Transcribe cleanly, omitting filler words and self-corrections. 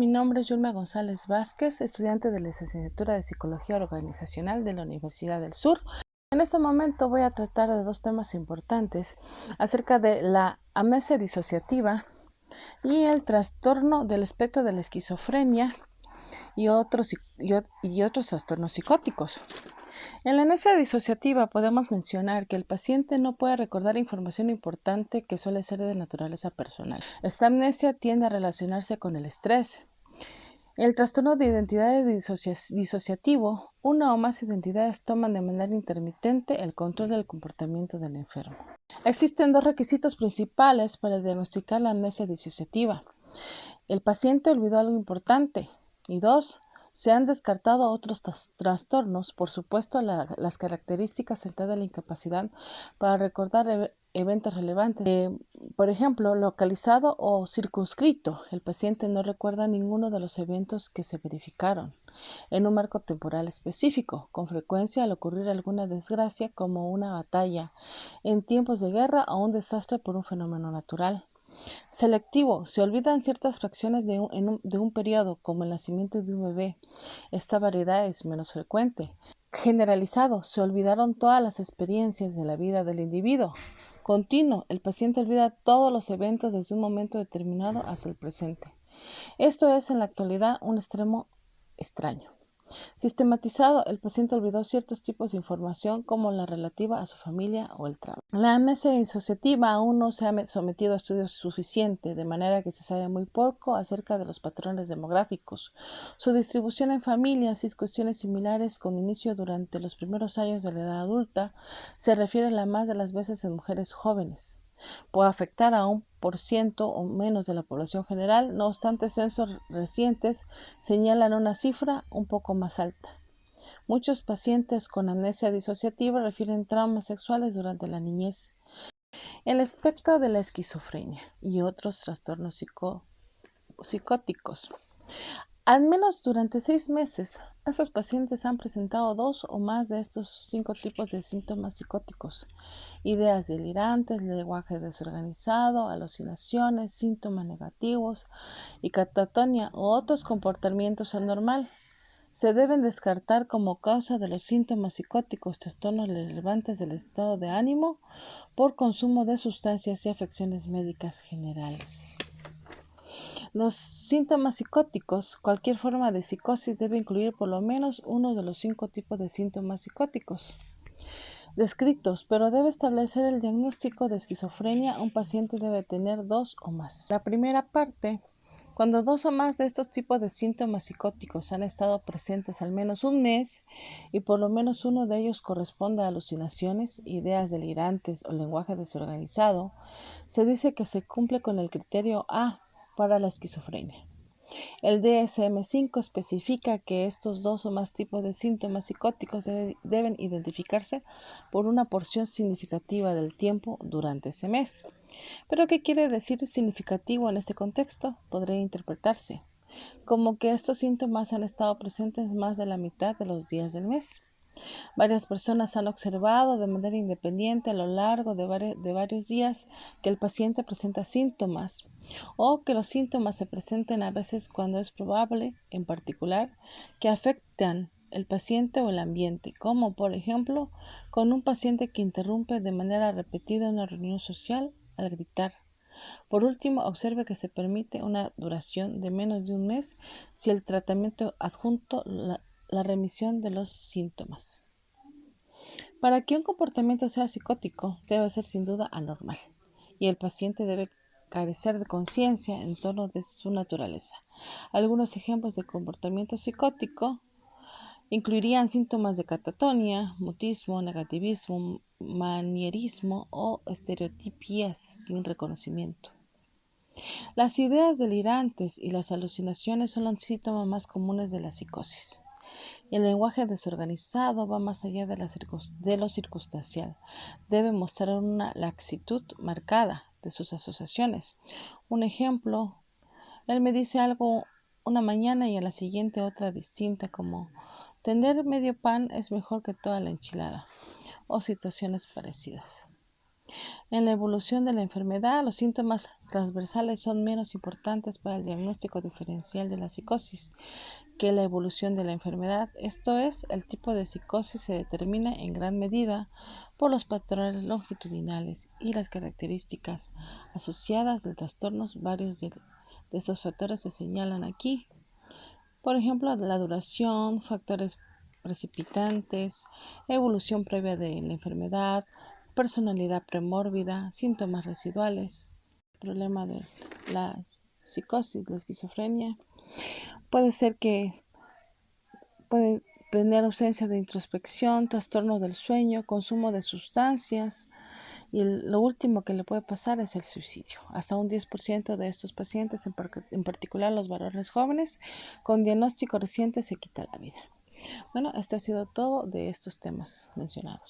Mi nombre es Yulma González Vázquez, estudiante de la licenciatura de Psicología Organizacional de la Universidad del Sur. En este momento voy a tratar de dos temas importantes acerca de la amnesia disociativa y el trastorno del espectro de la esquizofrenia y otros trastornos psicóticos. En la amnesia disociativa podemos mencionar que el paciente no puede recordar información importante que suele ser de naturaleza personal. Esta amnesia tiende a relacionarse con el estrés. El trastorno de identidad disociativo, una o más identidades toman de manera intermitente el control del comportamiento del enfermo. Existen dos requisitos principales para diagnosticar la amnesia disociativa. El paciente olvidó algo importante y dos, se han descartado otros trastornos, por supuesto las características centrales de la incapacidad para recordar eventos relevantes. Por ejemplo, localizado o circunscrito, el paciente no recuerda ninguno de los eventos que se verificaron en un marco temporal específico. Con frecuencia, al ocurrir alguna desgracia como una batalla en tiempos de guerra o un desastre por un fenómeno natural. Selectivo, se olvidan ciertas fracciones de un periodo, como el nacimiento de un bebé. Esta variedad es menos frecuente. Generalizado, se olvidaron todas las experiencias de la vida del individuo. Continuo, el paciente olvida todos los eventos desde un momento determinado hasta el presente. Esto es en la actualidad un extremo extraño. Sistematizado, el paciente olvidó ciertos tipos de información como la relativa a su familia o el trabajo. La amnesia disociativa aún no se ha sometido a estudios suficientes, de manera que se sabe muy poco acerca de los patrones demográficos, su distribución en familias y cuestiones similares con inicio durante los primeros años de la edad adulta, se refiere la más de las veces en mujeres jóvenes. Puede afectar a 1% o menos de la población general, no obstante censos recientes señalan una cifra un poco más alta. Muchos pacientes con amnesia disociativa refieren traumas sexuales durante la niñez. El espectro de la esquizofrenia y otros trastornos psicóticos. Al menos durante 6 meses, estos pacientes han presentado 2 o más de estos 5 tipos de síntomas psicóticos: ideas delirantes, lenguaje desorganizado, alucinaciones, síntomas negativos y catatonia u otros comportamientos anormales. Se deben descartar como causa de los síntomas psicóticos trastornos relevantes del estado de ánimo por consumo de sustancias y afecciones médicas generales. Los síntomas psicóticos. Cualquier forma de psicosis debe incluir por lo menos uno de los 5 tipos de síntomas psicóticos descritos, pero debe establecer el diagnóstico de esquizofrenia. Un paciente debe tener 2 o más. La primera parte. Cuando 2 o más de estos tipos de síntomas psicóticos han estado presentes al menos un mes y por lo menos uno de ellos corresponde a alucinaciones, ideas delirantes o lenguaje desorganizado, se dice que se cumple con el criterio A para la esquizofrenia. El DSM-5 especifica que estos 2 o más tipos de síntomas psicóticos deben identificarse por una porción significativa del tiempo durante ese mes. ¿Pero qué quiere decir significativo en este contexto? Podría interpretarse como que estos síntomas han estado presentes más de la mitad de los días del mes. Varias personas han observado de manera independiente a lo largo de varios días que el paciente presenta síntomas o que los síntomas se presenten a veces cuando es probable, en particular, que afectan el paciente o el ambiente, como por ejemplo con un paciente que interrumpe de manera repetida una reunión social al gritar. Por último, observe que se permite una duración de menos de un mes si el tratamiento adjunto la remisión de los síntomas. Para que un comportamiento sea psicótico, debe ser sin duda anormal, y el paciente debe carecer de conciencia en torno de su naturaleza. Algunos ejemplos de comportamiento psicótico incluirían síntomas de catatonia, mutismo, negativismo, manierismo o estereotipías sin reconocimiento. Las ideas delirantes y las alucinaciones son los síntomas más comunes de la psicosis. El lenguaje desorganizado va más allá de lo circunstancial. Debe mostrar una laxitud marcada de sus asociaciones. Un ejemplo, él me dice algo una mañana y a la siguiente otra distinta, como tener medio pan es mejor que toda la enchilada, o situaciones parecidas. En la evolución de la enfermedad, los síntomas transversales son menos importantes para el diagnóstico diferencial de la psicosis que la evolución de la enfermedad. Esto es, el tipo de psicosis se determina en gran medida por los patrones longitudinales y las características asociadas de trastornos. Varios de estos factores se señalan aquí. Por ejemplo, la duración, factores precipitantes, evolución previa de la enfermedad, personalidad premórbida, síntomas residuales. El problema de la psicosis, la esquizofrenia, puede ser que puede tener ausencia de introspección, trastorno del sueño, consumo de sustancias, y lo último que le puede pasar es el suicidio. Hasta un 10% de estos pacientes, en particular los varones jóvenes, con diagnóstico reciente se quita la vida. Bueno, esto ha sido todo de estos temas mencionados.